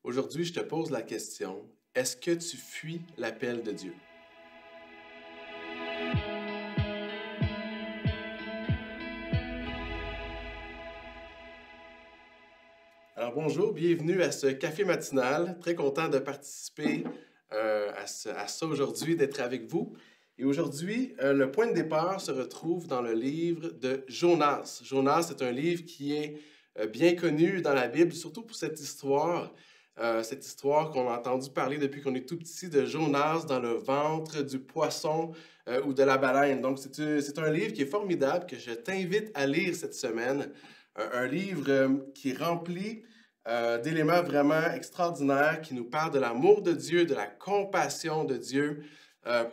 Aujourd'hui, je te pose la question, est-ce que tu fuis l'appel de Dieu? Alors bonjour, bienvenue à ce café matinal. Très content de participer à ça aujourd'hui, d'être avec vous. Et aujourd'hui, le point de départ se retrouve dans le livre de Jonas. Jonas, c'est un livre qui est bien connu dans la Bible, surtout pour cette histoire qu'on a entendu parler depuis qu'on est tout petit de Jonas dans le ventre du poisson ou de la baleine. Donc, c'est un livre qui est formidable, que je t'invite à lire cette semaine. Un livre qui est rempli d'éléments vraiment extraordinaires qui nous parlent de l'amour de Dieu, de la compassion de Dieu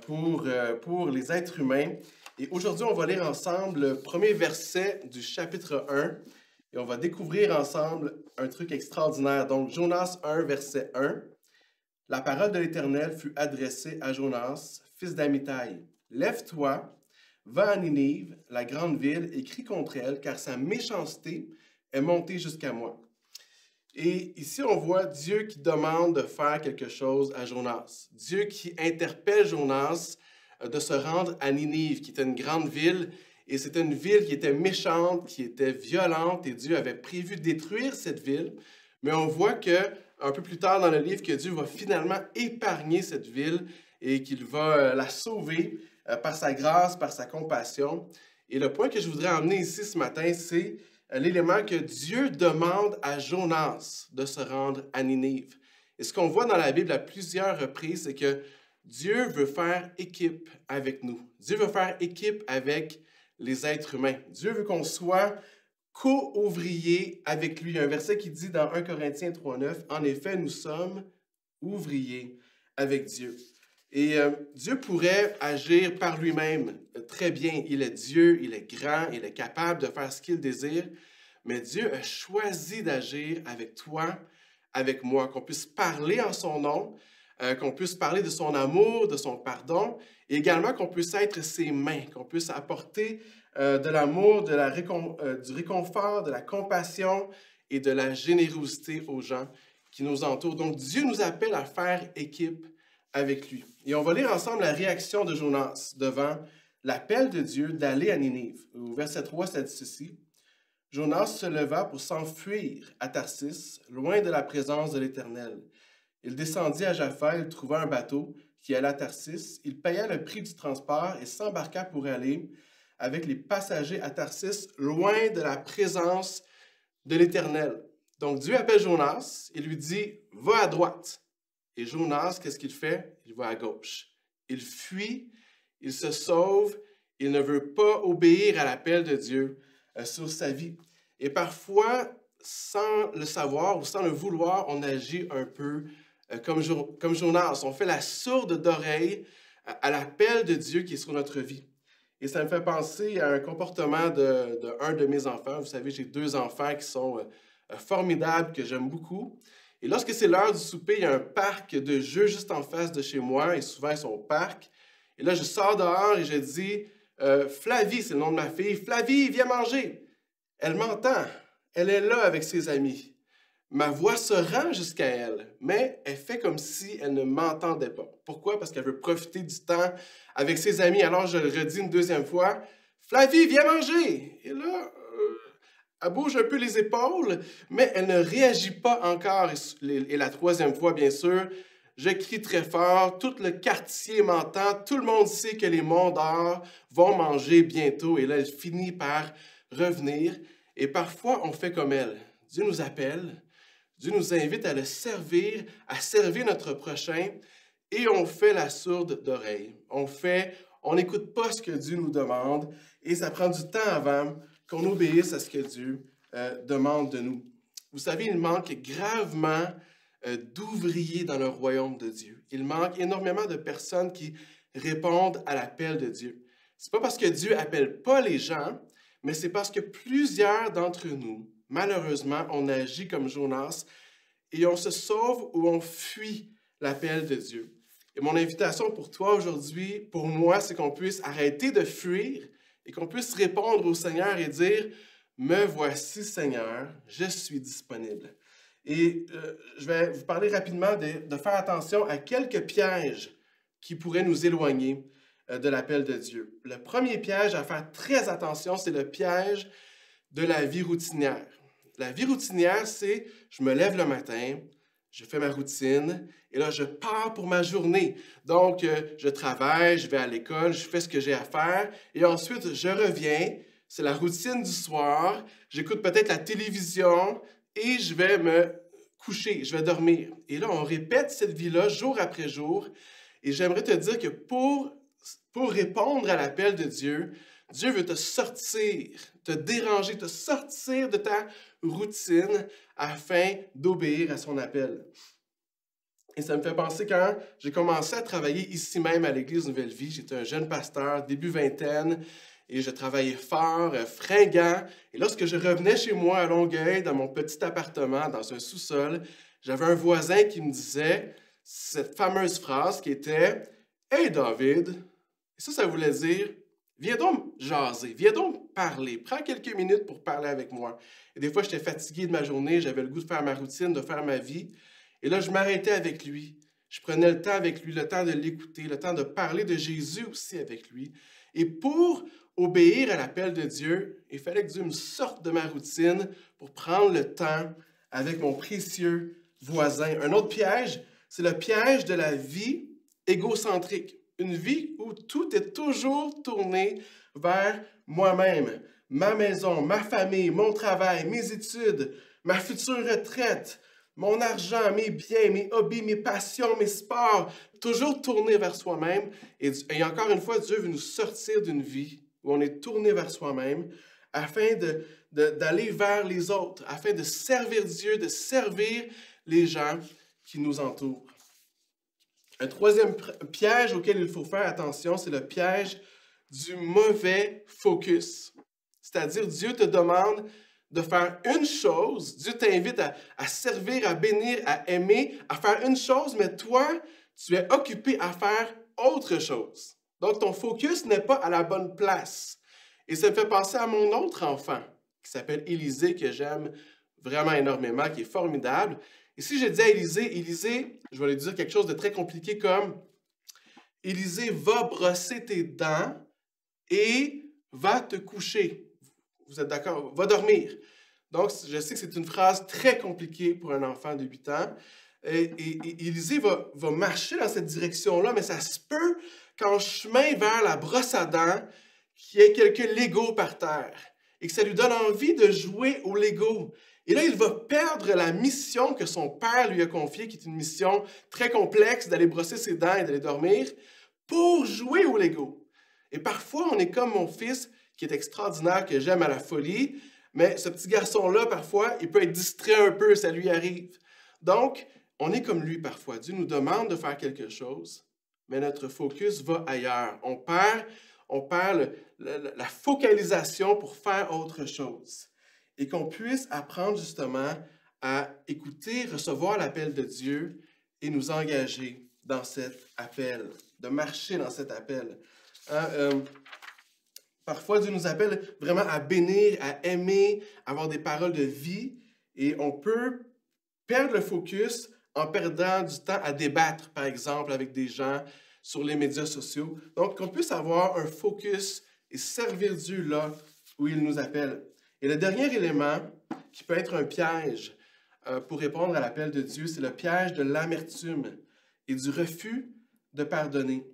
pour les êtres humains. Et aujourd'hui, on va lire ensemble le premier verset du chapitre 1 et on va découvrir ensemble un truc extraordinaire. Donc, Jonas 1, verset 1. La parole de l'Éternel fut adressée à Jonas, fils d'Amittai. Lève-toi, va à Ninive, la grande ville, et crie contre elle, car sa méchanceté est montée jusqu'à moi. Et ici, on voit Dieu qui demande de faire quelque chose à Jonas. Dieu qui interpelle Jonas de se rendre à Ninive, qui était une grande ville. Et c'était une ville qui était méchante, qui était violente, et Dieu avait prévu détruire cette ville. Mais on voit un peu plus tard dans le livre que Dieu va finalement épargner cette ville et qu'il va la sauver par sa grâce, par sa compassion. Et le point que je voudrais emmener ici ce matin, c'est l'élément que Dieu demande à Jonas de se rendre à Ninive. Et ce qu'on voit dans la Bible à plusieurs reprises, c'est que Dieu veut faire équipe avec nous. Dieu veut faire équipe avec les êtres humains. Dieu veut qu'on soit co-ouvriers avec lui. Il y a un verset qui dit dans 1 Corinthiens 3,9, « En effet, nous sommes ouvriers avec Dieu. » Et Dieu pourrait agir par lui-même très bien. Il est Dieu, il est grand, il est capable de faire ce qu'il désire. Mais Dieu a choisi d'agir avec toi, avec moi, qu'on puisse parler en son nom, qu'on puisse parler de son amour, de son pardon, et également qu'on puisse être ses mains, qu'on puisse apporter de l'amour, du réconfort, de la compassion et de la générosité aux gens qui nous entourent. Donc Dieu nous appelle à faire équipe avec lui. Et on va lire ensemble la réaction de Jonas devant l'appel de Dieu d'aller à Ninive. Au verset 3, ça dit ceci. « Jonas se leva pour s'enfuir à Tarsis, loin de la présence de l'Éternel. Il descendit à Jaffa, il trouva un bateau qui allait à Tarsis. Il paya le prix du transport et s'embarqua pour aller avec les passagers à Tarsis, loin de la présence de l'Éternel. » Donc Dieu appelle Jonas et lui dit « Va à droite ». Et Jonas, qu'est-ce qu'il fait? Il va à gauche. Il fuit, il se sauve, il ne veut pas obéir à l'appel de Dieu sur sa vie. Et parfois, sans le savoir ou sans le vouloir, on agit un peu comme Jonas. On fait la sourde d'oreille à l'appel de Dieu qui est sur notre vie. Et ça me fait penser à un comportement d'un de mes enfants. Vous savez, j'ai 2 enfants qui sont formidables, que j'aime beaucoup. Et lorsque c'est l'heure du souper, il y a un parc de jeux juste en face de chez moi, et souvent ils sont au parc. Et là, je sors dehors et je dis Flavie, c'est le nom de ma fille, Flavie, viens manger. Elle m'entend, elle est là avec ses amis. Ma voix se rend jusqu'à elle, mais elle fait comme si elle ne m'entendait pas. Pourquoi? Parce qu'elle veut profiter du temps avec ses amis. Alors je le redis une 2e fois Flavie, viens manger. Et là, elle bouge un peu les épaules, mais elle ne réagit pas encore. Et la 3e fois, bien sûr, je crie très fort, tout le quartier m'entend, tout le monde sait que les mondeurs vont manger bientôt. Et là, elle finit par revenir. Et parfois, on fait comme elle. Dieu nous appelle, Dieu nous invite à le servir, à servir notre prochain, et on fait la sourde d'oreille. On n'écoute pas ce que Dieu nous demande, et ça prend du temps avant qu'on obéisse à ce que Dieu demande de nous. Vous savez, il manque gravement d'ouvriers dans le royaume de Dieu. Il manque énormément de personnes qui répondent à l'appel de Dieu. C'est pas parce que Dieu appelle pas les gens, mais c'est parce que plusieurs d'entre nous, malheureusement, on agit comme Jonas et on se sauve ou on fuit l'appel de Dieu. Et mon invitation pour toi aujourd'hui, pour moi, c'est qu'on puisse arrêter de fuir et qu'on puisse répondre au Seigneur et dire « Me voici, Seigneur, je suis disponible. » Et je vais vous parler rapidement de faire attention à quelques pièges qui pourraient nous éloigner de l'appel de Dieu. Le premier piège à faire très attention, c'est le piège de la vie routinière. La vie routinière, c'est je me lève le matin, je fais ma routine et là, je pars pour ma journée. Donc, je travaille, je vais à l'école, je fais ce que j'ai à faire et ensuite, je reviens. C'est la routine du soir. J'écoute peut-être la télévision et je vais me coucher, je vais dormir. Et là, on répète cette vie-là jour après jour. Et j'aimerais te dire que pour répondre à l'appel de Dieu, Dieu veut te sortir, te déranger, te sortir de ta routine afin d'obéir à son appel. Et ça me fait penser quand j'ai commencé à travailler ici même à l'Église Nouvelle Vie. J'étais un jeune pasteur, début vingtaine, et je travaillais fort, fringant. Et lorsque je revenais chez moi à Longueuil, dans mon petit appartement, dans un sous-sol, j'avais un voisin qui me disait cette fameuse phrase qui était « Hey David », et ça voulait dire « Viens donc jaser, viens donc parler, prends quelques minutes pour parler avec moi ». Et des fois, j'étais fatigué de ma journée, j'avais le goût de faire ma routine, de faire ma vie. Et là, je m'arrêtais avec lui. Je prenais le temps avec lui, le temps de l'écouter, le temps de parler de Jésus aussi avec lui. Et pour obéir à l'appel de Dieu, il fallait que Dieu me sorte de ma routine pour prendre le temps avec mon précieux voisin. Un autre piège, c'est le piège de la vie égocentrique. Une vie où tout est toujours tourné vers moi-même, ma maison, ma famille, mon travail, mes études, ma future retraite, mon argent, mes biens, mes hobbies, mes passions, mes sports, toujours tourné vers soi-même. Et encore une fois, Dieu veut nous sortir d'une vie où on est tourné vers soi-même afin d'aller vers les autres, afin de servir Dieu, de servir les gens qui nous entourent. Un troisième piège auquel il faut faire attention, c'est le piège du mauvais focus. C'est-à-dire, Dieu te demande de faire une chose, Dieu t'invite à servir, à bénir, à aimer, à faire une chose, mais toi, tu es occupé à faire autre chose. Donc, ton focus n'est pas à la bonne place. Et ça me fait penser à mon autre enfant, qui s'appelle Élisée, que j'aime vraiment énormément, qui est formidable. Et si je dis à Élisée, je vais lui dire quelque chose de très compliqué comme « Élisée, va brosser tes dents et va te coucher. » Vous êtes d'accord? Va dormir. Donc, je sais que c'est une phrase très compliquée pour un enfant de 8 ans. Et Élisée va marcher dans cette direction-là, mais ça se peut qu'en chemin vers la brosse à dents, qu'il y ait quelques Legos par terre et que ça lui donne envie de jouer aux Legos. Et là, il va perdre la mission que son père lui a confiée, qui est une mission très complexe, d'aller brosser ses dents et d'aller dormir, pour jouer aux Legos. Et parfois, on est comme mon fils, qui est extraordinaire, que j'aime à la folie, mais ce petit garçon-là, parfois, il peut être distrait un peu, ça lui arrive. Donc, on est comme lui parfois. Dieu nous demande de faire quelque chose, mais notre focus va ailleurs. On perd la focalisation pour faire autre chose. Et qu'on puisse apprendre justement à écouter, recevoir l'appel de Dieu et nous engager dans cet appel, de marcher dans cet appel. Parfois, Dieu nous appelle vraiment à bénir, à aimer, à avoir des paroles de vie, et on peut perdre le focus en perdant du temps à débattre, par exemple, avec des gens sur les médias sociaux. Donc, qu'on puisse avoir un focus et servir Dieu là où il nous appelle. Et le dernier élément qui peut être un piège pour répondre à l'appel de Dieu, c'est le piège de l'amertume et du refus de pardonner.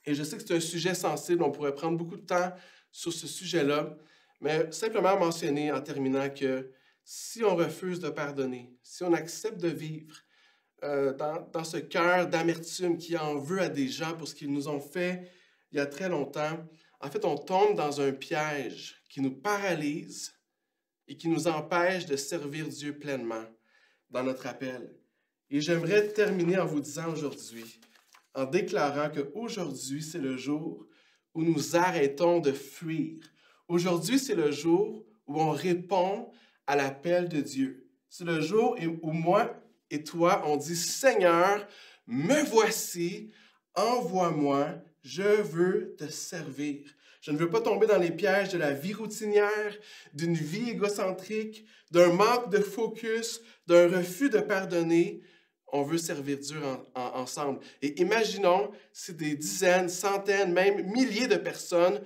Et je sais que c'est un sujet sensible, on pourrait prendre beaucoup de temps sur ce sujet-là, mais simplement mentionner en terminant que si on refuse de pardonner, si on accepte de vivre dans ce cœur d'amertume qui en veut à des gens pour ce qu'ils nous ont fait il y a très longtemps, en fait, on tombe dans un piège qui nous paralyse et qui nous empêche de servir Dieu pleinement dans notre appel. Et j'aimerais terminer en vous disant aujourd'hui, en déclarant qu'aujourd'hui, c'est le jour où nous arrêtons de fuir. Aujourd'hui, c'est le jour où on répond à l'appel de Dieu. C'est le jour où moi et toi, on dit « Seigneur, me voici, envoie-moi, je veux te servir. » Je ne veux pas tomber dans les pièges de la vie routinière, d'une vie égocentrique, d'un manque de focus, d'un refus de pardonner, on veut servir Dieu ensemble. Et imaginons si des dizaines, centaines, même milliers de personnes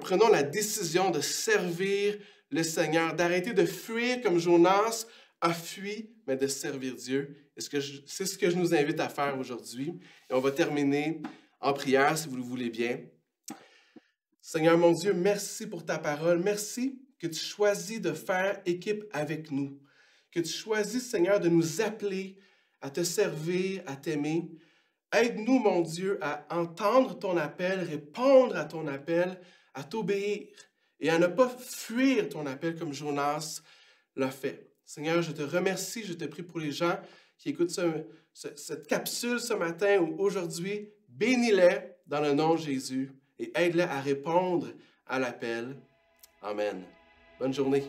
prenons la décision de servir le Seigneur, d'arrêter de fuir comme Jonas a fui, mais de servir Dieu. C'est ce que je nous invite à faire aujourd'hui. Et on va terminer en prière, si vous le voulez bien. Seigneur mon Dieu, merci pour ta parole. Merci que tu choisis de faire équipe avec nous. Que tu choisis, Seigneur, de nous appeler à te servir, à t'aimer. Aide-nous, mon Dieu, à entendre ton appel, répondre à ton appel, à t'obéir et à ne pas fuir ton appel comme Jonas l'a fait. Seigneur, je te remercie, je te prie pour les gens qui écoutent cette capsule ce matin ou aujourd'hui. Bénis-les dans le nom de Jésus et aide-les à répondre à l'appel. Amen. Bonne journée.